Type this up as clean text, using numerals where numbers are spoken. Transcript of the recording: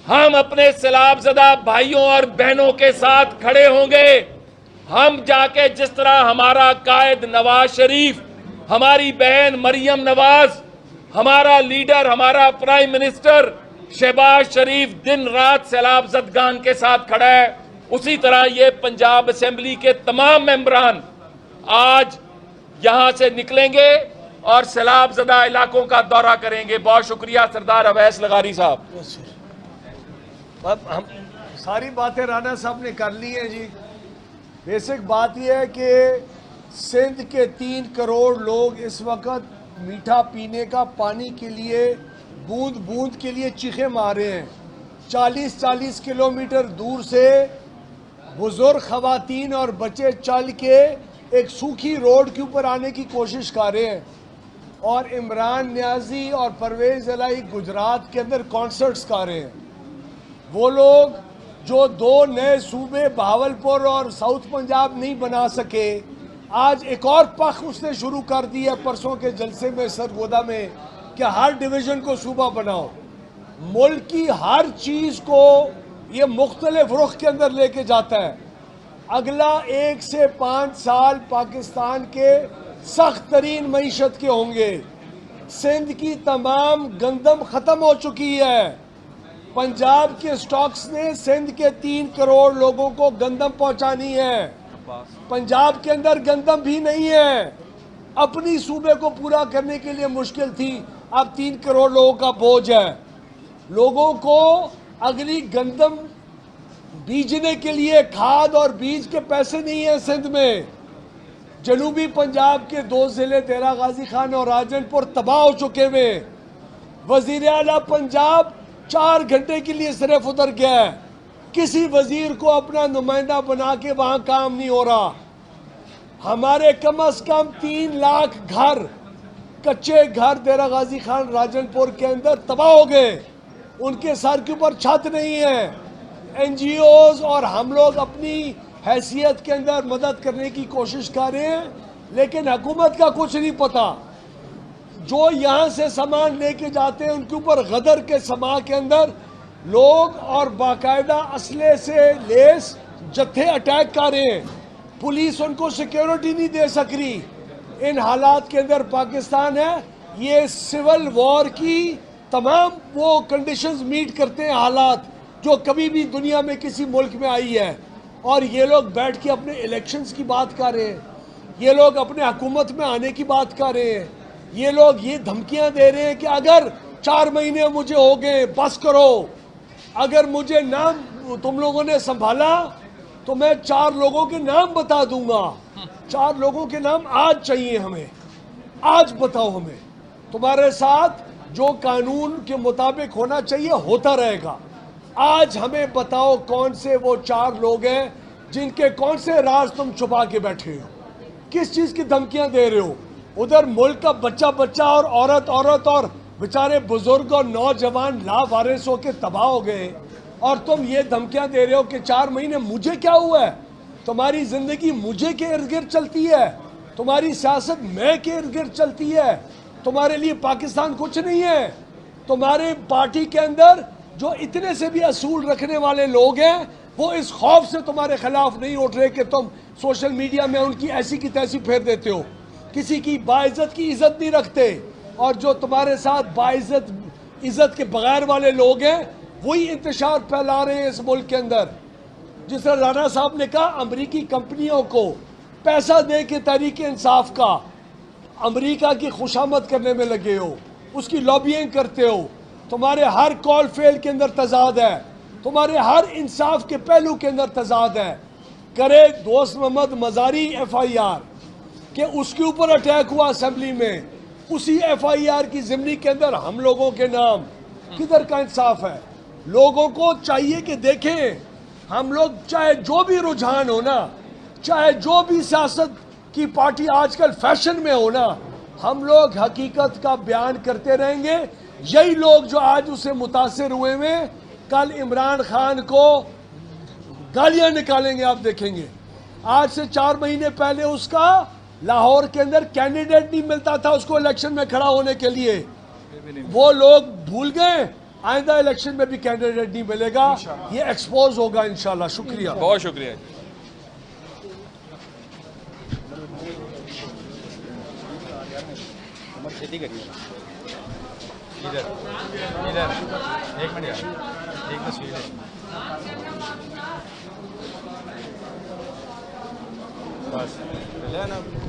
ہم اپنے سیلاب زدہ بھائیوں اور بہنوں کے ساتھ کھڑے ہوں گے. ہم جا کے جس طرح ہمارا قائد نواز شریف، ہماری بہن مریم نواز، ہمارا لیڈر، ہمارا پرائم منسٹر شہباز شریف دن رات سیلاب زدگان کے ساتھ کھڑا ہے، اسی طرح یہ پنجاب اسمبلی کے تمام ممبران آج یہاں سے نکلیں گے اور سیلاب زدہ علاقوں کا دورہ کریں گے. بہت شکریہ سردار اویس لغاری صاحب. اب ہم ساری باتیں رانا صاحب نے کر لی ہیں جی. بیسک بات یہ ہے کہ سندھ کے 3 کروڑ لوگ اس وقت میٹھا پینے کا پانی کے لیے بوند بوند کے لیے چیخیں مار رہے ہیں. 40 کلومیٹر دور سے بزرگ خواتین اور بچے چل کے ایک سوکھی روڈ کے اوپر آنے کی کوشش کر رہے ہیں، اور عمران نیازی اور پرویز الہی گجرات کے اندر کانسرٹس کر رہے ہیں. وہ لوگ جو 2 نئے صوبے بہاولپور اور ساؤتھ پنجاب نہیں بنا سکے، آج ایک اور پخ اس نے شروع کر دی ہے پرسوں کے جلسے میں سرگودا میں کہ ہر ڈویژن کو صوبہ بناؤ. ملک کی ہر چیز کو یہ مختلف رخ کے اندر لے کے جاتا ہے. اگلا 1 سے 5 سال پاکستان کے سخت ترین معیشت کے ہوں گے. سندھ کی تمام گندم ختم ہو چکی ہے. پنجاب کے سٹاکس نے سندھ کے 3 کروڑ لوگوں کو گندم پہنچانی ہے. پنجاب کے اندر گندم بھی نہیں ہے. اپنی صوبے کو پورا کرنے کے لیے مشکل تھی، اب 3 کروڑ لوگوں کا بوجھ ہے. لوگوں کو اگلی گندم بیجنے کے لیے کھاد اور بیج کے پیسے نہیں ہیں سندھ میں. جنوبی پنجاب کے 2 ضلع ڈیرہ غازی خان اور راجن پور تباہ ہو چکے ہوئے. وزیر اعلیٰ پنجاب 4 گھنٹے کے لیے صرف ادھر گیا ہے. کسی وزیر کو اپنا نمائندہ بنا کے وہاں کام نہیں ہو رہا. ہمارے کم از کم 3 لاکھ گھر، کچے گھر ڈیرہ غازی خان راجن پور کے اندر تباہ ہو گئے. ان کے سر کے اوپر چھت نہیں ہے. این جی اوز اور ہم لوگ اپنی حیثیت کے اندر مدد کرنے کی کوشش کر رہے ہیں، لیکن حکومت کا کچھ نہیں پتا. جو یہاں سے سامان لے کے جاتے ہیں ان کے اوپر غدر کے سما کے اندر لوگ اور باقاعدہ اسلحے سے لیس جتھے اٹیک کر رہے ہیں. پولیس ان کو سیکیورٹی نہیں دے سک رہی. ان حالات کے اندر پاکستان ہے. یہ سول وار کی تمام وہ کنڈیشنز میٹ کرتے ہیں، حالات جو کبھی بھی دنیا میں کسی ملک میں آئی ہے. اور یہ لوگ بیٹھ کے اپنے الیکشنز کی بات کر رہے ہیں. یہ لوگ اپنے حکومت میں آنے کی بات کر رہے ہیں. یہ لوگ یہ دھمکیاں دے رہے ہیں کہ اگر 4 مہینے مجھے ہو گئے بس کرو، اگر مجھے نام تم لوگوں نے سنبھالا تو میں 4 لوگوں کے نام بتا دوں گا. 4 لوگوں کے نام آج چاہیے ہمیں، آج بتاؤ ہمیں. تمہارے ساتھ جو قانون کے مطابق ہونا چاہیے ہوتا رہے گا. آج ہمیں بتاؤ کون سے وہ 4 لوگ ہیں جن کے کون سے راز تم چھپا کے بیٹھے ہو، کس چیز کی دھمکیاں دے رہے ہو. ادھر ملک کا بچہ اور عورت اور بیچارے بزرگ اور نوجوان لاوارث ہو کے تباہ ہو گئے، اور تم یہ دھمکیاں دے رہے ہو کہ 4 مہینے مجھے کیا ہوا ہے. تمہاری زندگی مجھے کے ارد گرد چلتی ہے، تمہاری سیاست میں کے ارد گرد چلتی ہے. تمہارے لیے پاکستان کچھ نہیں ہے. تمہارے پارٹی کے اندر جو اتنے سے بھی اصول رکھنے والے لوگ ہیں وہ اس خوف سے تمہارے خلاف نہیں اٹھ رہے کہ تم سوشل میڈیا میں ان کی ایسی کی تیسی پھیر دیتے ہو. کسی کی باعزت کی عزت نہیں رکھتے، اور جو تمہارے ساتھ باعزت عزت کے بغیر والے لوگ ہیں وہی انتشار پھیلا رہے ہیں اس ملک کے اندر. جس طرح رانا صاحب نے کہا امریکی کمپنیوں کو پیسہ دے کے تحریک انصاف کا امریکہ کی خوشامد کرنے میں لگے ہو، اس کی لابینگ کرتے ہو. تمہارے ہر کال فیل کے اندر تضاد ہے، تمہارے ہر انصاف کے پہلو کے اندر تضاد ہے. کرے دوست محمد مزاری ایف آئی آر کہ اس کے اوپر اٹیک ہوا اسمبلی میں، اسی ایف آئی آر کی ضمنی کے اندر ہم لوگوں کے نام. کدھر کا انصاف ہے؟ لوگوں کو چاہیے کہ دیکھیں ہم لوگ چاہے جو بھی رجحان ہونا، چاہے جو بھی سیاست کی پارٹی آج کل فیشن میں ہونا، ہم لوگ حقیقت کا بیان کرتے رہیں گے. یہی لوگ جو آج اسے متاثر ہوئے ہیں کل عمران خان کو گالیاں نکالیں گے. آپ دیکھیں گے آج سے 4 مہینے پہلے اس کا لاہور کے اندر کینڈیڈیٹ نہیں ملتا تھا اس کو الیکشن میں کھڑا ہونے کے لیے. وہ لوگ بھول گئے. آئندہ الیکشن میں بھی کینڈیڈیٹ نہیں ملے گا, یہ ایکسپوز ہوگا انشاءاللہ. شکریہ. بہت شکریہ. ایک منٹ یار, ایک تصویر بس.